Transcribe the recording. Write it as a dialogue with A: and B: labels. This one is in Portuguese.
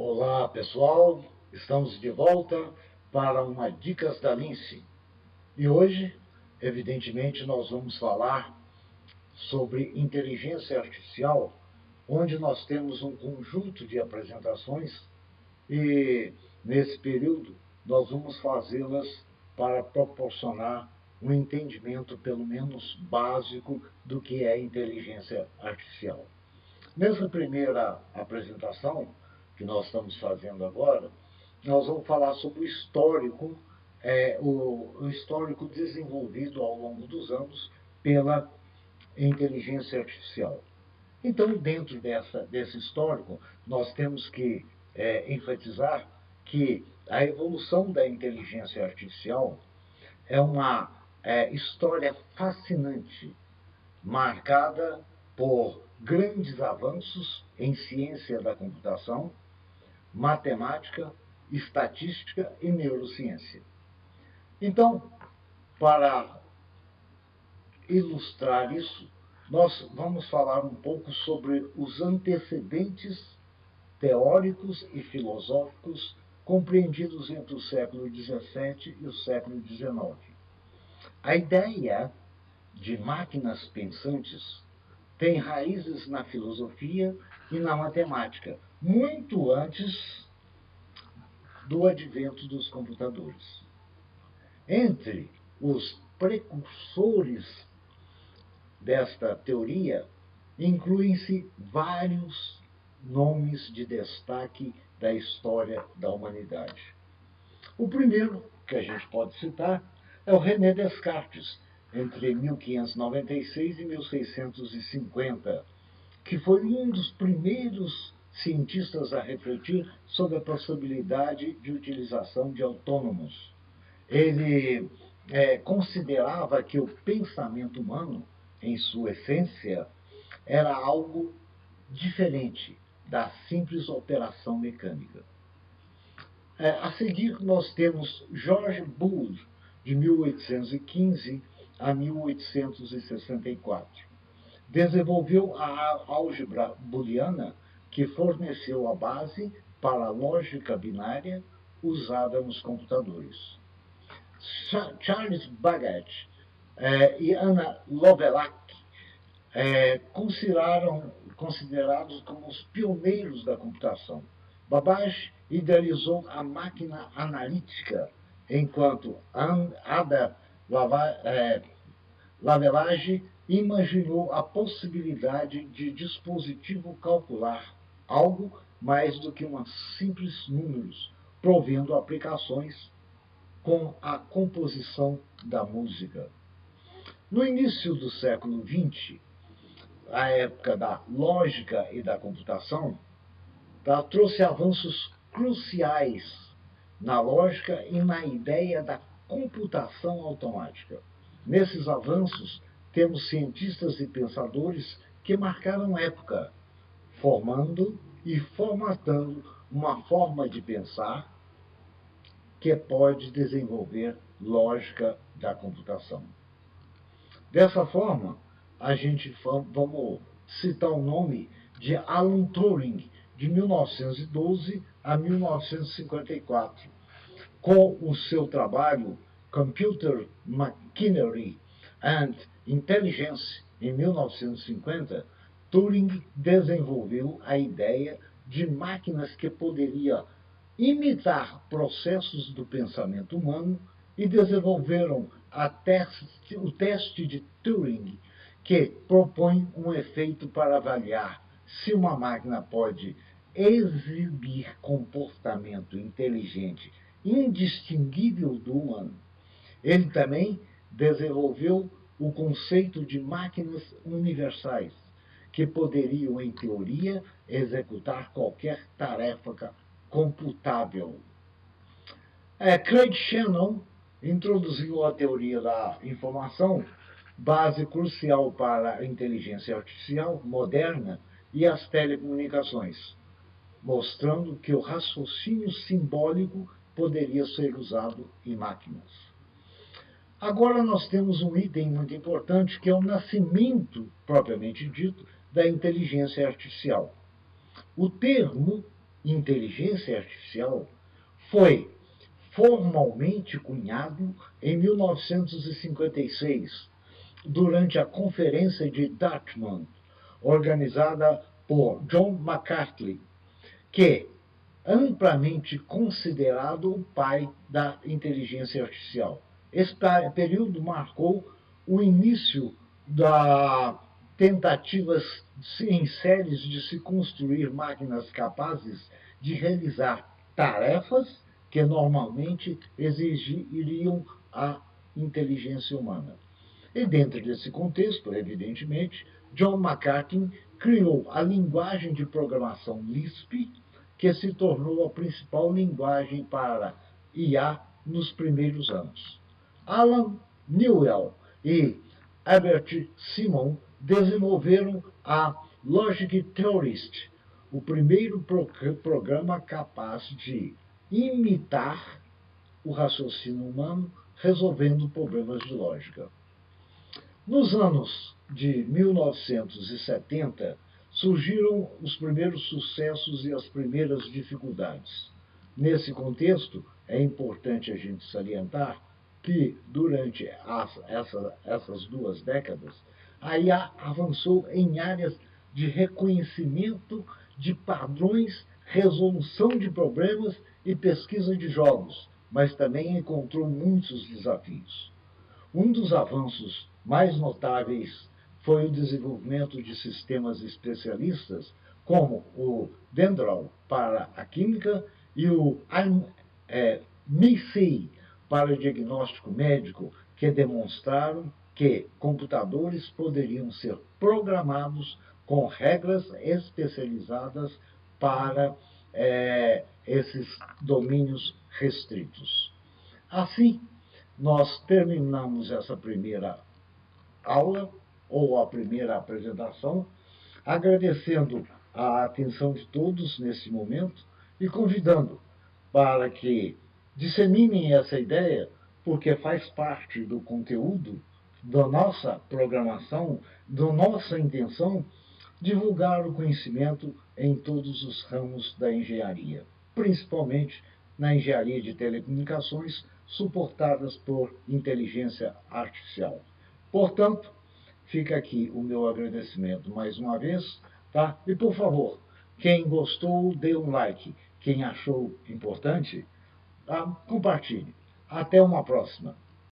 A: Olá, pessoal. Estamos de volta para uma Dicas da Lince. E hoje, evidentemente, nós vamos falar sobre inteligência artificial, onde nós temos um conjunto de apresentações e, nesse período, nós vamos fazê-las para proporcionar um entendimento, pelo menos básico, do que é inteligência artificial. Nessa primeira apresentação que nós estamos fazendo agora, nós vamos falar sobre o histórico, o histórico desenvolvido ao longo dos anos pela inteligência artificial. Então, dentro desse histórico, nós temos que enfatizar que a evolução da inteligência artificial é uma história fascinante, marcada por grandes avanços em ciência da computação, matemática, estatística e neurociência. Então, para ilustrar isso, nós vamos falar um pouco sobre os antecedentes teóricos e filosóficos compreendidos entre o século XVII e o século XIX. A ideia de máquinas pensantes tem raízes na filosofia e na matemática, muito antes do advento dos computadores. Entre os precursores desta teoria, incluem-se vários nomes de destaque da história da humanidade. O primeiro que a gente pode citar é o René Descartes, entre 1596 e 1650, que foi um dos primeiros cientistas a refletir sobre a possibilidade de utilização de autônomos. Ele considerava que o pensamento humano, em sua essência, era algo diferente da simples operação mecânica. A seguir, nós temos George Boole, de 1815 a 1864. Desenvolveu a álgebra booleana, que forneceu a base para a lógica binária usada nos computadores. Charles Babbage e Anna Lovelock considerados como os pioneiros da computação. Babbage idealizou a máquina analítica, enquanto Ada Lavelague imaginou a possibilidade de dispositivo calcular algo mais do que simples números, provendo aplicações com a composição da música. No início do século XX, a época da lógica e da computação, trouxe avanços cruciais na lógica e na ideia da computação automática. Nesses avanços, temos cientistas e pensadores que marcaram época, formando e formatando uma forma de pensar que pode desenvolver lógica da computação. Dessa forma, a gente vamos citar o nome de Alan Turing, de 1912 a 1954. Com o seu trabalho Computer Machinery and Intelligence, em 1950, Turing desenvolveu a ideia de máquinas que poderiam imitar processos do pensamento humano e desenvolveram o teste de Turing, que propõe um efeito para avaliar se uma máquina pode exibir comportamento inteligente indistinguível do humano. Ele também desenvolveu o conceito de máquinas universais, que poderiam, em teoria, executar qualquer tarefa computável. Craig Shannon introduziu a teoria da informação, base crucial para a inteligência artificial moderna e as telecomunicações, mostrando que o raciocínio simbólico poderia ser usado em máquinas. Agora nós temos um item muito importante, que é o nascimento, propriamente dito, da inteligência artificial. O termo inteligência artificial foi formalmente cunhado em 1956, durante a Conferência de Dartmouth, organizada por John McCarthy, que amplamente considerado o pai da inteligência artificial. Esse período marcou o início da tentativas em séries de se construir máquinas capazes de realizar tarefas que normalmente exigiriam a inteligência humana. E dentro desse contexto, evidentemente, John McCarthy criou a linguagem de programação Lisp, que se tornou a principal linguagem para IA nos primeiros anos. Alan Newell e Herbert Simon desenvolveram a Logic Theorist, o primeiro programa capaz de imitar o raciocínio humano resolvendo problemas de lógica. Nos anos de 1970, surgiram os primeiros sucessos e as primeiras dificuldades. Nesse contexto, é importante a gente salientar que, durante essas 2 décadas, a IA avançou em áreas de reconhecimento de padrões, resolução de problemas e pesquisa de jogos, mas também encontrou muitos desafios. Um dos avanços mais notáveis foi o desenvolvimento de sistemas especialistas, como o Dendral para a química e o MICI para o diagnóstico médico, que demonstraram que computadores poderiam ser programados com regras especializadas para esses domínios restritos. Assim, nós terminamos essa primeira aula, ou a primeira apresentação, agradecendo a atenção de todos nesse momento e convidando para que disseminem essa ideia, porque faz parte do conteúdo da nossa programação, da nossa intenção, divulgar o conhecimento em todos os ramos da engenharia, principalmente na engenharia de telecomunicações, suportadas por inteligência artificial. Portanto, fica aqui o meu agradecimento mais uma vez, tá? E por favor, quem gostou, dê um like. Quem achou importante, compartilhe. Até uma próxima.